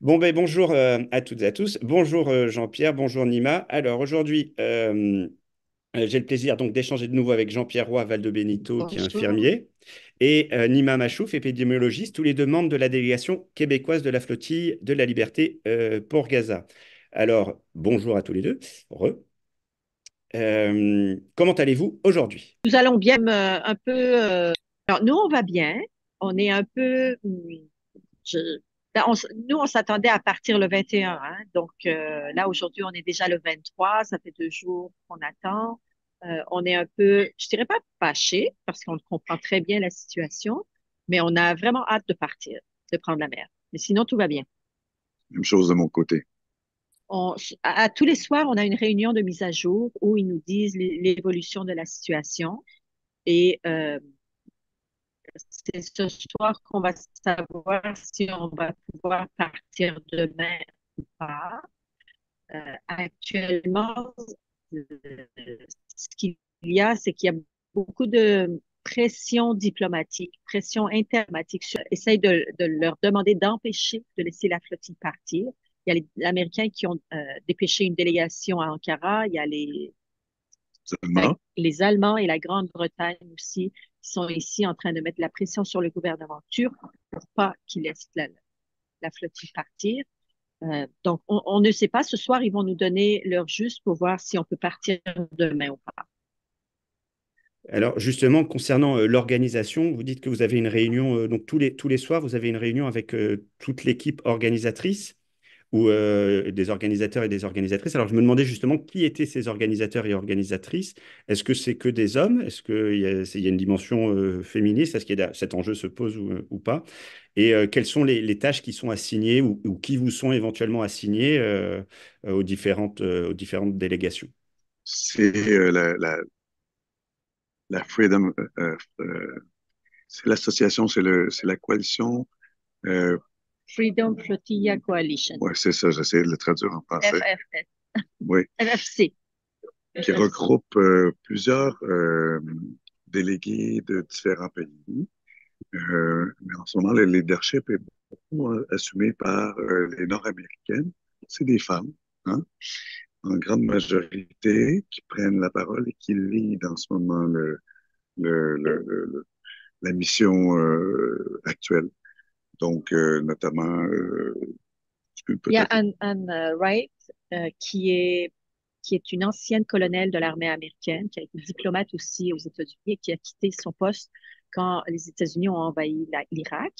Bon, ben, bonjour à toutes et à tous. Bonjour Jean-Pierre, bonjour Nima. Alors aujourd'hui, j'ai le plaisir donc d'échanger de nouveau avec Jean-Pierre Roy Valdebenito, qui est Bonjour. infirmier, et Nima Machouf, épidémiologiste, tous les deux membres de la délégation québécoise de la flottille de la Liberté pour Gaza. Alors, bonjour à tous les deux. Re. Comment allez-vous aujourd'hui? Nous allons bien un peu. Alors, nous, on va bien. On est un peu. Je- ben, nous, on s'attendait à partir le 21, hein. Donc, là, aujourd'hui, on est déjà le 23. Ça fait 2 jours qu'on attend. On est un peu, je dirais pas fâché, parce qu'on comprend très bien la situation, mais on a vraiment hâte de partir, de prendre la mer. Mais sinon, tout va bien. Même chose de mon côté. On, à tous les soirs, on a une réunion de mise à jour où ils nous disent l'évolution de la situation. Et c'est ce soir qu'on va savoir si on va pouvoir partir demain ou pas. Actuellement, euh, ce qu'il y a, c'est qu'il y a beaucoup de pression diplomatique, pression interdiplomatique. Essaye de leur demander d'empêcher de laisser la flottille partir. Il y a les Américains qui ont dépêché une délégation à Ankara. Il y a Seulement, les Allemands et la Grande-Bretagne aussi qui sont ici en train de mettre la pression sur le gouvernement turc pour pas qu'il laisse la flottille partir. Donc, on ne sait pas. Ce soir, ils vont nous donner l'heure juste pour voir si on peut partir demain ou pas. Alors justement, concernant l'organisation, vous dites que vous avez une réunion, donc tous les soirs, vous avez une réunion avec toute l'équipe organisatrice ou des organisateurs et des organisatrices. Alors je me demandais justement qui étaient ces organisateurs et organisatrices. Est-ce que c'est que des hommes? Est-ce qu'il y a une dimension féministe? Est-ce que cet enjeu se pose ou pas? Et quelles sont les tâches qui sont assignées ou qui vous sont éventuellement assignées aux différentes délégations? c'est la Freedom, c'est l'association, c'est la coalition. Euh, Freedom Flotilla Coalition, ouais, c'est ça, j'essaie de le traduire en français. FFS, Oui, FFC, qui FFC. regroupe plusieurs délégués de différents pays. Mais en ce moment, le leadership est beaucoup assumé par les Nord-Américaines. C'est des femmes, hein, en grande majorité, qui prennent la parole et qui lead en ce moment le, le- le- la mission actuelle. Donc, notamment, tu peux Il y a peut-être... Anne Wright qui est une ancienne colonelle de l'armée américaine, qui a été diplomate aussi aux États-Unis et qui a quitté son poste quand les États-Unis ont envahi l'Irak.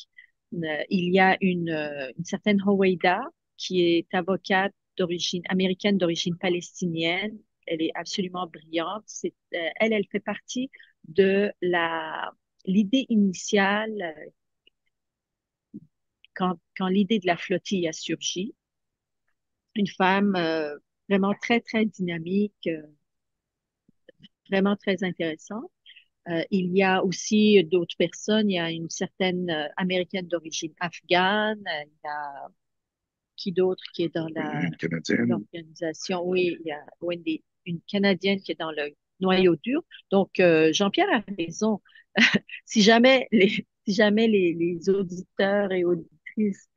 Il y a une certaine Howeida qui est avocate d'origine américaine, d'origine palestinienne. Elle est absolument brillante. Elle fait partie de l'idée initiale quand l'idée de la flottille a surgi. Une femme vraiment très, très dynamique, vraiment très intéressante. Il y a aussi d'autres personnes. Il y a une certaine américaine d'origine afghane. Il y a qui d'autre qui est dans Une Canadienne. l'organisation? Oui, il y a Wendy, une Canadienne qui est dans le noyau dur. Donc, Jean-Pierre a raison. Si jamais les auditeurs et auditrices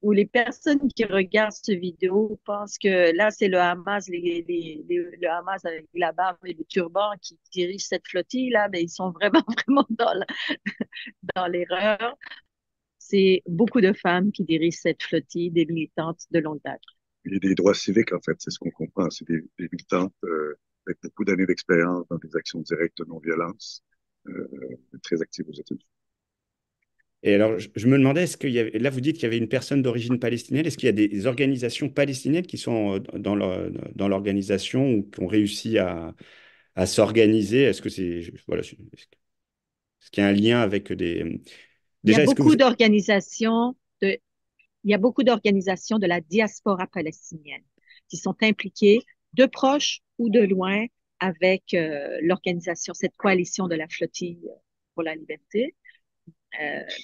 ou les personnes qui regardent cette vidéo pensent que là, c'est le Hamas, le Hamas avec la barbe et le turban qui dirige cette flottille-là, mais ils sont vraiment, vraiment dans l'erreur. C'est beaucoup de femmes qui dirigent cette flottille, des militantes de longue date. Et des droits civiques, en fait, c'est ce qu'on comprend. C'est des militantes avec beaucoup d'années d'expérience dans des actions directes de non-violence, très actives aux États-Unis. Et alors, je me demandais, est-ce qu'il y avait, là, vous dites qu'il y avait une personne d'origine palestinienne. Est-ce qu'il y a des organisations palestiniennes qui sont dans l'organisation ou qui ont réussi à s'organiser? Est-ce que voilà, est-ce qu'il y a un lien avec des... Il y a Déjà, est-ce que vous... beaucoup d'organisations de, il y a beaucoup d'organisations de la diaspora palestinienne qui sont impliquées de proche ou de loin avec l'organisation, cette coalition de la flottille pour la liberté.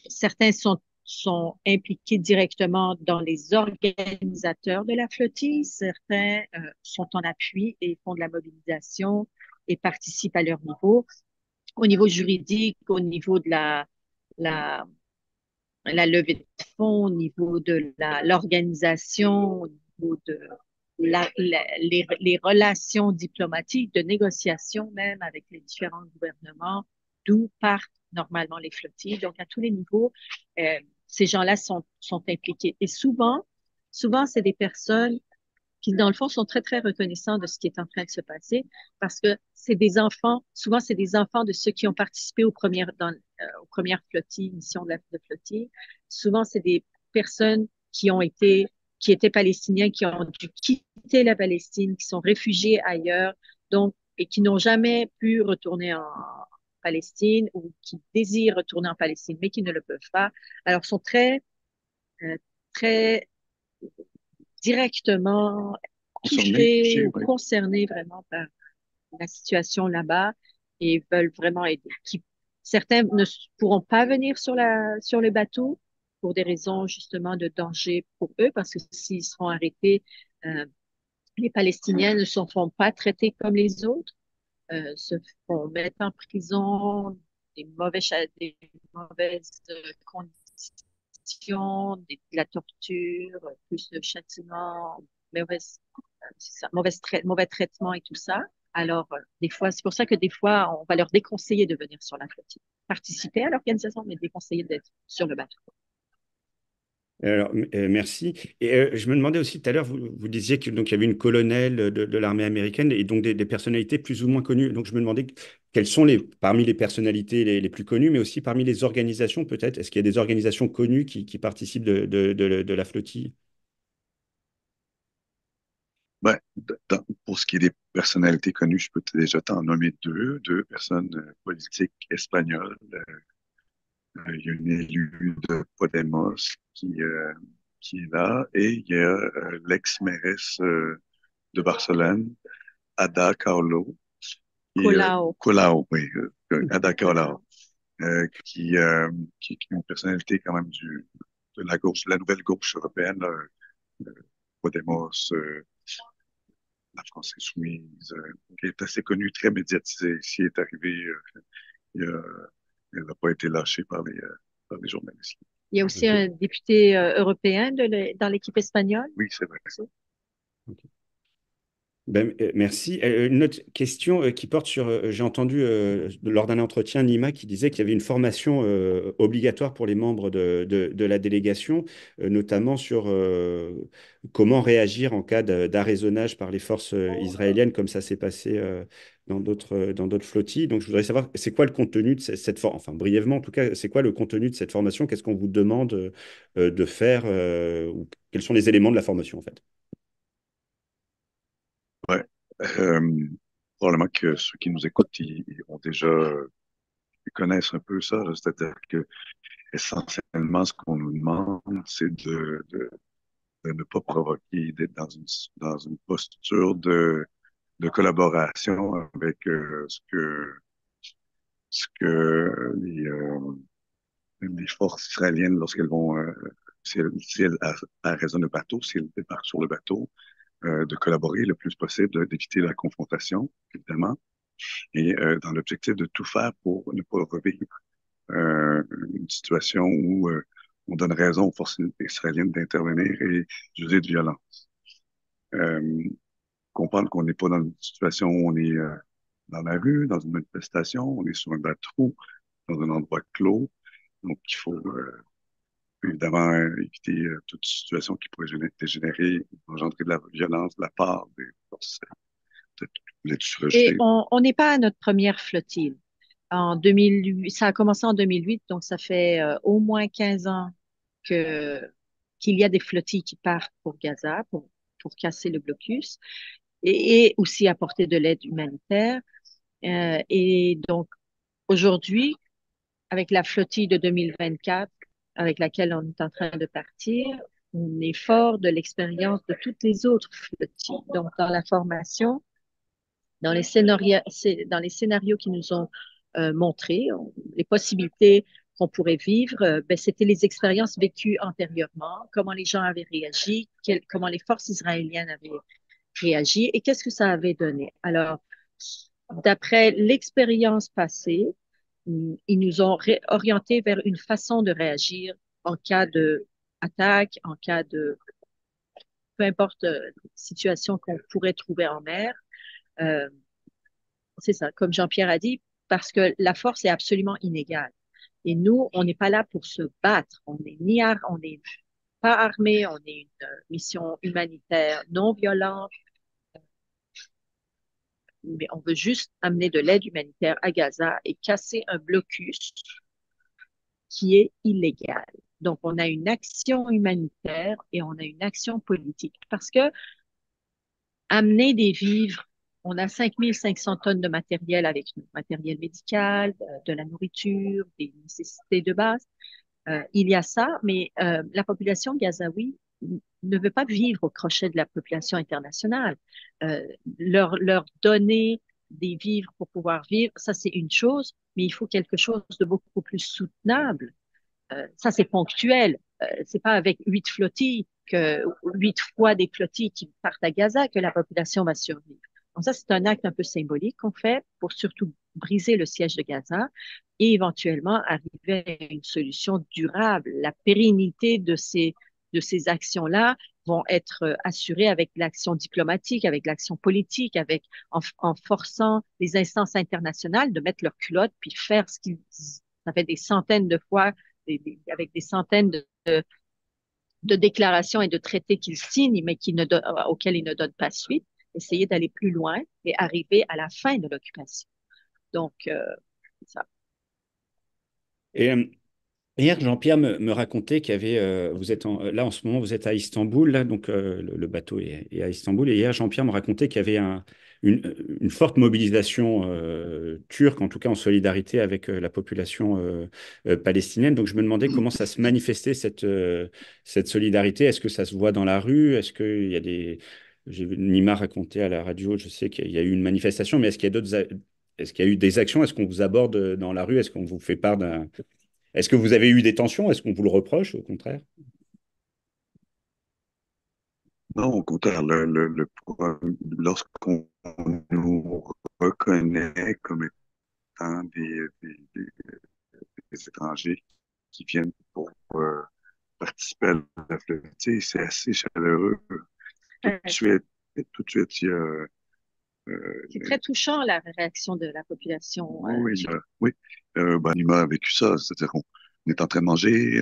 Certains sont impliqués directement dans les organisateurs de la flottille, certains sont en appui et font de la mobilisation et participent à leur niveau. Au niveau juridique, au niveau de la la levée de fonds, au niveau de l'organisation, au niveau de les relations diplomatiques, de négociation même avec les différents gouvernements, d'où partent normalement les flottilles. Donc, à tous les niveaux, ces gens-là sont impliqués. Et souvent, c'est des personnes qui, dans le fond, sont très, très reconnaissants de ce qui est en train de se passer parce que c'est des enfants, souvent, c'est des enfants de ceux qui ont participé aux premières flottilles, missions de flottille. Souvent, c'est des personnes qui étaient palestiniens, qui ont dû quitter la Palestine, qui sont réfugiés ailleurs, donc, et qui n'ont jamais pu retourner en Palestine ou qui désirent retourner en Palestine, mais qui ne le peuvent pas. Alors, sont euh, très directement Concernés, touchés touchés, ou oui. concernés vraiment par la situation là-bas et veulent vraiment aider. Certains ne pourront pas venir sur le bateau pour des raisons justement de danger pour eux, parce que s'ils seront arrêtés, euh, les Palestiniens ne se font pas traiter comme les autres, se font mettre en prison, des mauvaises conditions, de la torture, plus de châtiment, mauvaise, mauvais traitement et tout ça. Alors, des fois, c'est pour ça que des fois, on va leur déconseiller de venir sur la flottille. Participer à l'organisation, mais déconseiller d'être sur le bateau. Alors, merci. Et je me demandais aussi tout à l'heure, vous disiez qu'il donc, il y avait une colonelle de l'armée américaine et donc des personnalités plus ou moins connues. Donc, je me demandais quelles sont parmi les personnalités les plus connues, mais aussi parmi les organisations peut-être. Est-ce qu'il y a des organisations connues qui participent de la flottille? Ben, pour ce qui est des personnalités connues, je peux déjà t'en nommer deux personnes politiques espagnoles. Il y a une élue de Podemos qui est là et il y a l'ex-mairesse de Barcelone, Ada Colau, Colau. Colau, oui, Ada Colau, qui est une personnalité quand même de la gauche, de la nouvelle gauche européenne, là, Podemos, la France insoumise, qui est assez connue, très médiatisée ici, est arrivée, il y a- elle n'a pas été lâchée par les journalistes. Il y a aussi Ok. un député européen dans l'équipe espagnole. Oui, c'est vrai. Ok. Ben, merci. Une autre question qui porte sur, j'ai entendu lors d'un entretien Nima qui disait qu'il y avait une formation obligatoire pour les membres de la délégation, notamment sur comment réagir en cas d'arraisonnage par les forces israéliennes, comme ça s'est passé dans d'autres flottilles. Donc, je voudrais savoir, c'est quoi le contenu de cette formation, enfin brièvement en tout cas, c'est quoi le contenu de cette formation? Qu'est-ce qu'on vous demande de faire ou quels sont les éléments de la formation en fait? Ouais. Euh, Probablement que ceux qui nous écoutent, ils ont déjà, ils connaissent un peu ça, là. C'est-à-dire que essentiellement, ce qu'on nous demande, c'est de ne pas provoquer, d'être dans une posture de collaboration avec ce que les forces israéliennes, lorsqu'elles vont, si elles arraisonnent le bateau, si elles débarquent sur le bateau, de collaborer le plus possible, d'éviter la confrontation, évidemment, et dans l'objectif de tout faire pour ne pas revivre une situation où on donne raison aux forces israéliennes d'intervenir et d'user de violence. Euh, Comprendre qu'on n'est pas dans une situation où on est dans la rue, dans une manifestation, on est sur un bateau, dans un endroit clos. Donc, il faut évidemment éviter toute situation qui pourrait dégénérer, engendrer de la violence de la part des forces, peut-être là-dessus Et rejeter. on n'est pas à notre première flottille. En 2008, ça a commencé en 2008, donc ça fait au moins 15 ans que qu'il y a des flottilles qui partent pour Gaza, pour casser le blocus, et aussi apporter de l'aide humanitaire. Et donc, aujourd'hui, avec la flottille de 2024, avec laquelle on est en train de partir, on est fort de l'expérience de toutes les autres flottilles. Donc, dans la formation, dans les scénarios qui nous ont montrés, les possibilités qu'on pourrait vivre, ben, c'était les expériences vécues antérieurement, comment les gens avaient réagi, comment les forces israéliennes avaient réagi et qu'est-ce que ça avait donné. Alors, d'après l'expérience passée, ils nous ont orientés vers une façon de réagir en cas de attaque, en cas de peu importe situation qu'on pourrait trouver en mer. Euh, c'est ça, comme Jean-Pierre a dit, parce que la force est absolument inégale. Et nous, on n'est pas là pour se battre. On n'est pas armé, on est une mission humanitaire non violente, mais on veut juste amener de l'aide humanitaire à Gaza et casser un blocus qui est illégal. Donc, on a une action humanitaire et on a une action politique. Parce que amener des vivres, on a 5500 tonnes de matériel avec nous, matériel médical, de la nourriture, des nécessités de base. Il y a ça, mais la population gazaoui ne veut pas vivre au crochet de la population internationale. Leur donner des vivres pour pouvoir vivre, ça c'est une chose, mais il faut quelque chose de beaucoup plus soutenable. Ça c'est ponctuel. C'est pas avec 8 flottilles que 8 fois des flottilles qui partent à Gaza que la population va survivre. Donc ça c'est un acte un peu symbolique qu'on fait pour surtout briser le siège de Gaza et éventuellement arriver à une solution durable. La pérennité de ces actions-là vont être assurées avec l'action diplomatique, avec l'action politique, en forçant les instances internationales de mettre leur culotte puis faire ce qu'ils, ça fait des centaines de fois, avec des centaines de déclarations et de traités qu'ils signent, mais auxquels ils ne donnent pas suite, essayer d'aller plus loin et arriver à la fin de l'occupation. Donc, ça. Et hier, Jean-Pierre me racontait qu'il y avait, là en ce moment, vous êtes à Istanbul, là, donc le bateau est à Istanbul. Et hier, Jean-Pierre me racontait qu'il y avait une forte mobilisation turque, en tout cas en solidarité avec la population palestinienne. Donc je me demandais comment ça se manifestait, cette solidarité. Est-ce que ça se voit dans la rue? Est-ce qu'il y a des... Nima racontait à la radio, je sais qu'il y a eu une manifestation, mais est-ce qu'il y a Est-ce qu'il y a eu des actions? Est-ce qu'on vous aborde dans la rue? Est-ce qu'on vous fait part d'un... Est-ce que vous avez eu des tensions? Est-ce qu'on vous le reproche, au contraire? Non, au contraire, lorsqu'on nous reconnaît comme étant des étrangers qui viennent pour participer à la flottille, c'est assez chaleureux. Tout de suite, tout de suite, il y a C'est très touchant, la réaction de la population. oui, oui. Nima a vécu ça, c'est-à-dire qu'on est en train de manger,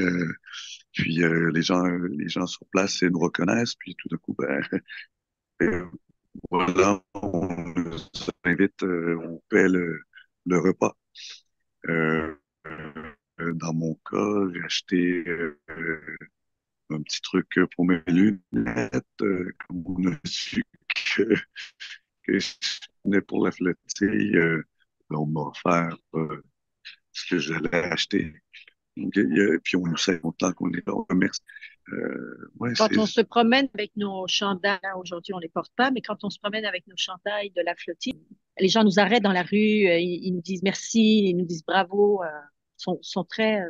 puis les gens sur place ils nous reconnaissent, puis tout d'un coup, ben, voilà, on nous invite, on paie le repas. Euh, dans mon cas, j'ai acheté un petit truc pour mes lunettes, comme on a su que je venais pour la flottille, on m'a offert ce que j'allais acheter. Donc, puis on nous sait longtemps qu'on est là, on remercie. Ouais, Quand on se promène avec nos chandails, aujourd'hui on ne les porte pas, mais quand on se promène avec nos chandails de la flottille, les gens nous arrêtent dans la rue, ils nous disent merci, ils nous disent bravo, sont très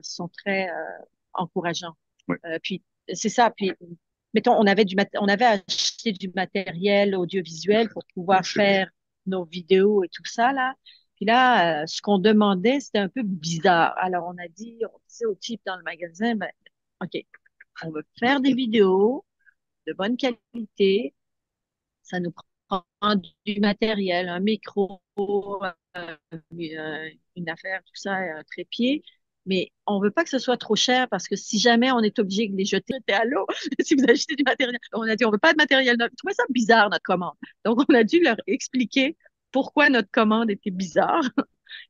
encourageants. ouais, Puis c'est ça. Puis mettons, on avait acheté du matériel audiovisuel pour pouvoir faire nos vidéos et tout ça là. Puis là, ce qu'on demandait, c'était un peu bizarre. Alors on disait au type dans le magasin, ben, OK, on veut faire des vidéos de bonne qualité. Ça nous prend du matériel, un micro, une affaire, tout ça, un trépied. Mais on veut pas que ce soit trop cher parce que si jamais on est obligé de les jeter à l'eau, si vous achetez du matériel, on a dit on veut pas de matériel neuf. Je trouvais ça bizarre, notre commande. Donc, on a dû leur expliquer pourquoi notre commande était bizarre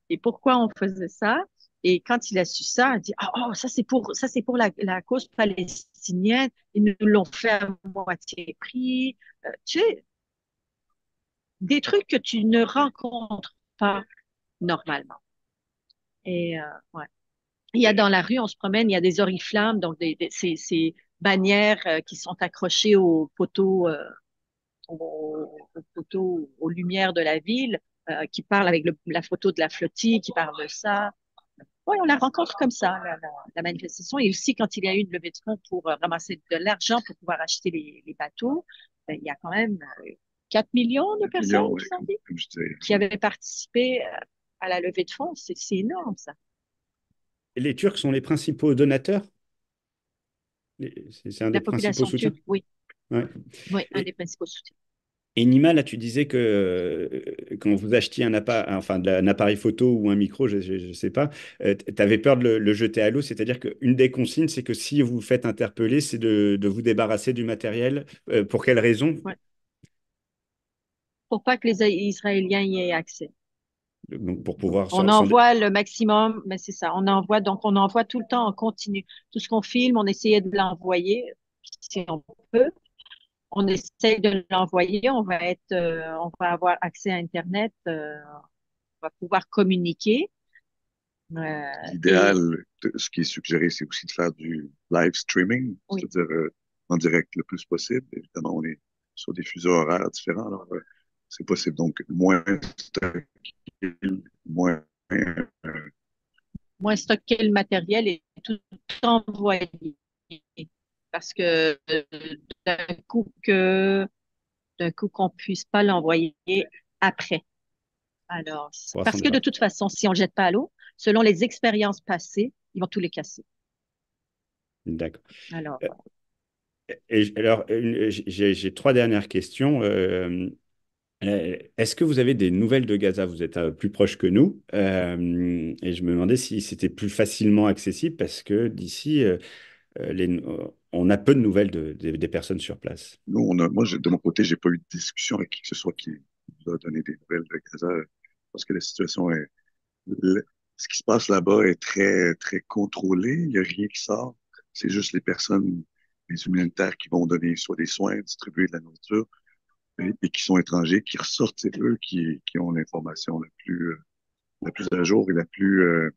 et pourquoi on faisait ça. Et quand il a su ça, il a dit, ah, oh, ça c'est pour la cause palestinienne. Ils nous l'ont fait à moitié prix. Tu sais, des trucs que tu ne rencontres pas normalement. Et ouais. Il y a dans la rue, on se promène, il y a des oriflammes, donc ces bannières qui sont accrochées aux poteaux, aux lumières de la ville, qui parlent avec la photo de la flottille, qui parle de ça. Oui, on la rencontre comme ça, la manifestation. Et aussi, quand il y a eu une levée de fonds pour ramasser de l'argent pour pouvoir acheter les bateaux, ben, il y a quand même 4 millions de 4 millions, personnes ouais, comme je disais. qui avaient participé à la levée de fonds. C'est énorme, ça. Les Turcs sont les principaux donateurs? C'est un des La principaux population soutiens. turque, oui, Ouais. oui, un des Et, principaux soutiens. et Nima, là, tu disais que quand vous achetiez un appareil photo ou un micro, je ne sais pas, tu avais peur de le jeter à l'eau. C'est-à-dire qu'une des consignes, c'est que si vous vous faites interpeller, c'est de vous débarrasser du matériel. Pour quelle raison? Ouais. Pour pas que les Israéliens y aient accès. Donc, pour pouvoir On envoie le maximum, mais c'est ça, on envoie tout le temps en continu. Tout ce qu'on filme, on essayait de l'envoyer si on peut. On essaye de l'envoyer, on va avoir accès à Internet, on va pouvoir communiquer. Et L'idéal, ce qui est suggéré, c'est aussi de faire du live streaming, oui, c'est-à-dire en direct le plus possible. Évidemment, on est sur des fuseaux horaires différents, alors c'est possible. Donc, moins stocké, moins moins stocker le matériel et tout envoyer. Parce que d'un coup que d'un coup qu'on puisse pas l'envoyer après. Alors, pour s'en parce que de débarrasser. toute façon, si on le jette pas à l'eau, selon les expériences passées, ils vont tous les casser. D'accord. Alors, Euh, alors, j'ai trois dernières questions. Est-ce que vous avez des nouvelles de Gaza? Vous êtes plus proche que nous. Et je me demandais si c'était plus facilement accessible parce que d'ici, on a peu de nouvelles des personnes sur place. nous, moi, de mon côté, j'ai pas eu de discussion avec qui que ce soit qui nous a donné des nouvelles de Gaza, parce que la situation est, le- ce qui se passe là-bas est très, très contrôlé. Il n'y a rien qui sort. C'est juste les personnes, les humanitaires qui vont donner soit des soins, distribuer de la nourriture, et qui sont étrangers, qui ressortent, c'est eux qui ont l'information la plus à jour et la plus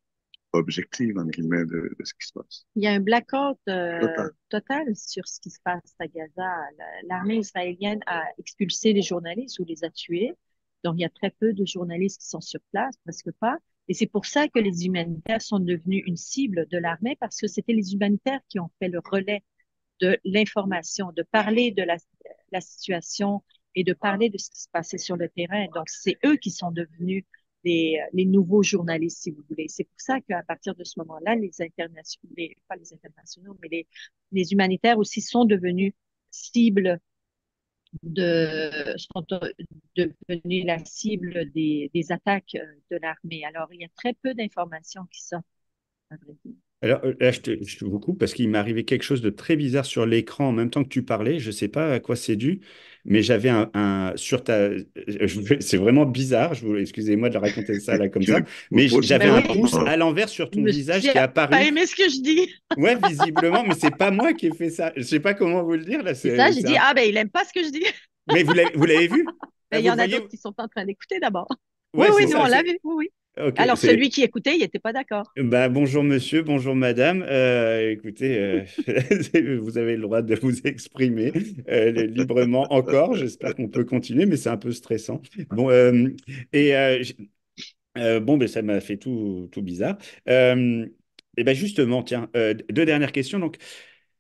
objective, en guillemets, de ce qui se passe. il y a un blackout Total. total sur ce qui se passe à Gaza. L'armée israélienne a expulsé les journalistes ou les a tués. Donc, il y a très peu de journalistes qui sont sur place, presque pas. Et c'est pour ça que les humanitaires sont devenus une cible de l'armée, parce que c'était les humanitaires qui ont fait le relais de l'information, de parler de la situation et de parler de ce qui se passait sur le terrain. Donc, c'est eux qui sont devenus les nouveaux journalistes, si vous voulez. C'est pour ça qu'à partir de ce moment-là, les internationaux, pas les internationaux, mais les humanitaires aussi sont devenus cibles sont devenus la cible des attaques de l'armée. Alors, il y a très peu d'informations qui sortent, à vrai dire. Alors là, je vous coupe parce qu'il m'est arrivé quelque chose de très bizarre sur l'écran en même temps que tu parlais. Je ne sais pas à quoi c'est dû, mais j'avais sur ta. C'est vraiment bizarre. Excusez-moi de raconter ça là comme ça, mais Moi aussi, j'avais Ben un oui, pouce à l'envers sur ton visage tu qui est n'as pas apparu. aimé ce que je dis. Ouais, visiblement, mais c'est pas moi qui ai fait ça. Je sais pas comment vous le dire là. C'est ça, j'ai dit, ah ben, il aime pas ce que je dis. Mais vous l'avez vu? Ben, Là, il vous y le en a voyez? d'autres qui sont en train d'écouter d'abord. Oui, Ouais, oui, c'est nous, ça. on l'a vu, oui, oui. Ok, Alors, celui qui écoutait, il n'était pas d'accord. bah, bonjour monsieur, bonjour madame. Écoutez, vous avez le droit de vous exprimer librement encore. J'espère qu'on peut continuer, mais c'est un peu stressant. Bon, bon, ben, ça m'a fait tout bizarre. Et ben justement, tiens, deux dernières questions. Donc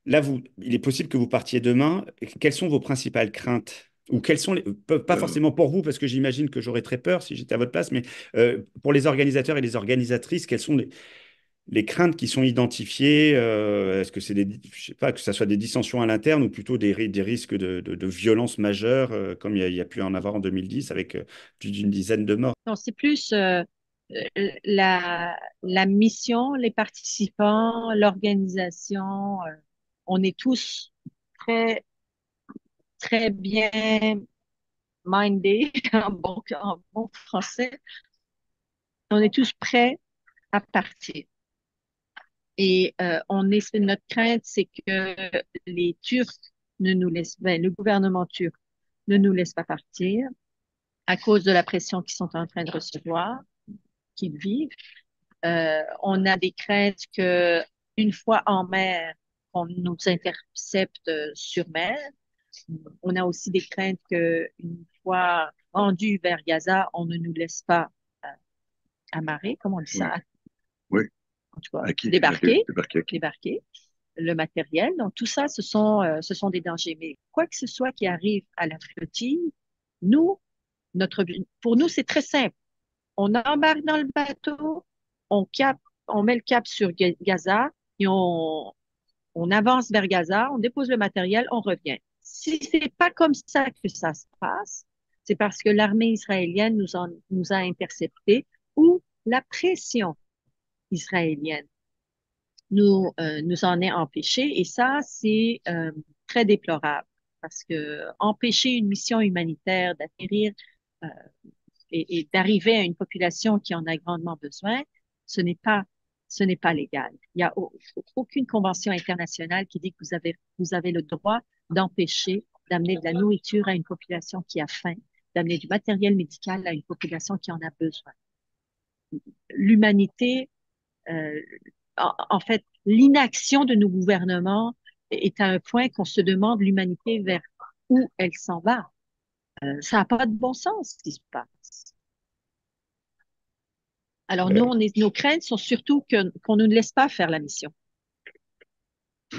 là, il est possible que vous partiez demain. Quelles sont vos principales craintes? Ou quelles sont pas euh, forcément pour vous, parce que j'imagine que j'aurais très peur si j'étais à votre place, mais pour les organisateurs et les organisatrices, quelles sont les craintes qui sont identifiées? Est-ce que c'est je sais pas, que ça soit des dissensions à l'interne ou plutôt des risques de violence majeure, comme il y a pu en avoir en 2010 avec plus d'une dizaine de morts? Non, c'est plus la mission, les participants, l'organisation. On est tous très, très bien minded, en bon français. On est tous prêts à partir. Et notre crainte, c'est que les Turcs ne nous laissent, ben, le gouvernement turc ne nous laisse pas partir à cause de la pression qu'ils sont en train de recevoir, qu'ils vivent. On a des craintes que une fois en mer, on nous intercepte sur mer. On a aussi des craintes que une fois rendus vers Gaza, on ne nous laisse pas amarrer, comme on dit oui, ça, oui, en tout cas, acquis, débarquer, débarqué acquis. débarquer le matériel. Donc, tout ça, ce sont des dangers. Mais quoi que ce soit qui arrive à la flottille, nous, pour nous, c'est très simple. On embarque dans le bateau, on cap, on met le cap sur Gaza et On avance vers Gaza, on dépose le matériel, on revient. Si c'est pas comme ça que ça se passe, c'est parce que l'armée israélienne nous a interceptés ou la pression israélienne nous en est empêchée. Et ça, c'est très déplorable parce que empêcher une mission humanitaire d'atterrir euh, et d'arriver à une population qui en a grandement besoin, ce n'est pas, ce n'est pas légal. Il n'y a aucune convention internationale qui dit que vous avez le droit d'empêcher d'amener de la nourriture à une population qui a faim, d'amener du matériel médical à une population qui en a besoin. L'humanité, euh, en fait, l'inaction de nos gouvernements est à un point qu'on se demande l'humanité vers où elle s'en va. Ça n'a pas de bon sens ce qui se passe. Alors, nous, Euh, nos craintes sont surtout qu'on ne nous laisse pas faire la mission.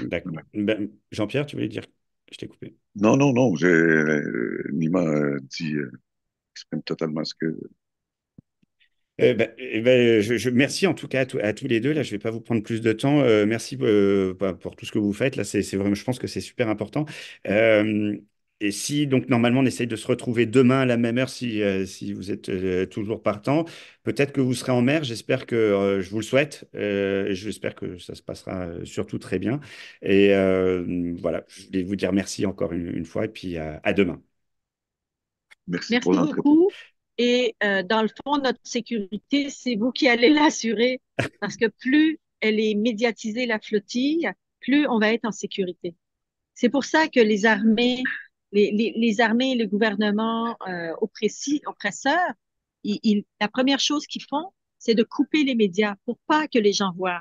d'accord. Ben, Jean-Pierre, tu voulais dire? Je t'ai coupé. Non, non, non, Nima dit, exprime totalement ce que... Merci en tout cas à tous les deux. Là, je vais pas vous prendre plus de temps. Merci pour tout ce que vous faites. Là, c'est vraiment, je pense que c'est super important. Euh, et si donc normalement on essaye de se retrouver demain à la même heure, si vous êtes toujours partant, peut-être que vous serez en mer. J'espère que je vous le souhaite. J'espère que ça se passera surtout très bien. Et voilà, je voulais vous dire merci encore une fois et puis à demain. Merci pour Merci l'entretien. beaucoup. Et dans le fond, notre sécurité, c'est vous qui allez l'assurer parce que plus elle est médiatisée, la flottille, plus on va être en sécurité. C'est pour ça que les armées et le gouvernement oppresseurs, la première chose qu'ils font, c'est de couper les médias pour pas que les gens voient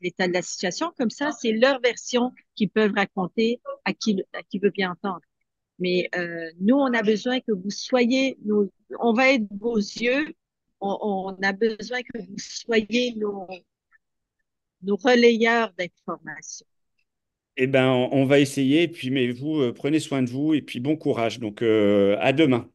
l'état de la situation. Comme ça, c'est leur version qu'ils peuvent raconter à qui veut bien entendre. Mais nous, on a besoin que vous soyez on va être vos yeux, on a besoin que vous soyez nos relayeurs d'informations. Eh ben, on va essayer. Et puis, mais vous, prenez soin de vous et puis bon courage. Donc, à demain.